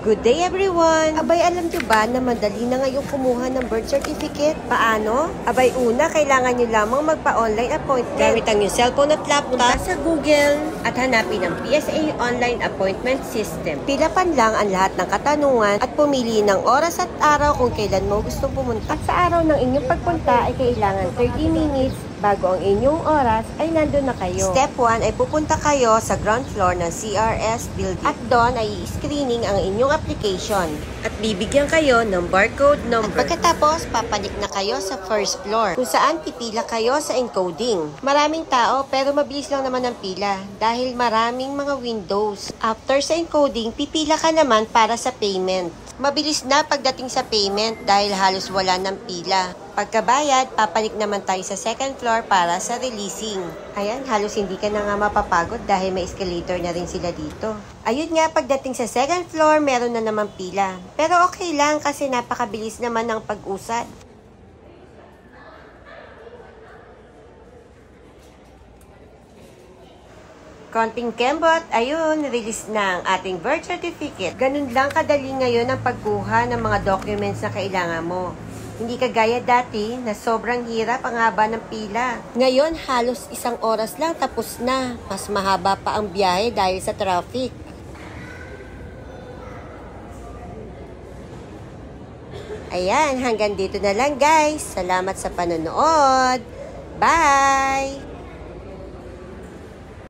Good day everyone! Abay, alam nyo ba na madali na ngayon kumuha ng birth certificate? Paano? Abay, una, kailangan nyo lamang magpa-online appointment. Gamit ang yung cellphone at laptop. Punta sa Google at hanapin ang PSA Online Appointment System. Pilapan lang ang lahat ng katanungan at pumili ng oras at araw kung kailan mo gustong pumunta. At sa araw ng inyong pagpunta ay kailangan 30 minutes bago ang inyong oras ay nandun na kayo. Step 1 ay pupunta kayo sa ground floor ng CRS building. At doon ay i-screening ang inyong application. At bibigyan kayo ng barcode number. At pagkatapos, papanik na kayo sa first floor kung saan pipila kayo sa encoding. Maraming tao pero mabilis lang naman ang pila dahil maraming mga windows. After sa encoding, pipila ka naman para sa payment. Mabilis na pagdating sa payment dahil halos wala ng pila. Pagkabayad, papanik naman tayo sa second floor para sa releasing. Ayan, halos hindi ka na nga mapapagod dahil may escalator na rin sila dito. Ayun nga, pagdating sa second floor, meron na naman pila. Pero okay lang kasi napakabilis naman ng pag-usad. Konting kembot, ayun, release na ang ating birth certificate. Ganun lang kadali ngayon ang pagkuha ng mga documents na kailangan mo. Hindi kagaya dati na sobrang hirap ang haba ng pila. Ngayon, halos 1 oras lang tapos na. Mas mahaba pa ang biyahe dahil sa traffic. Ayan, hanggang dito na lang guys. Salamat sa panonood. Bye!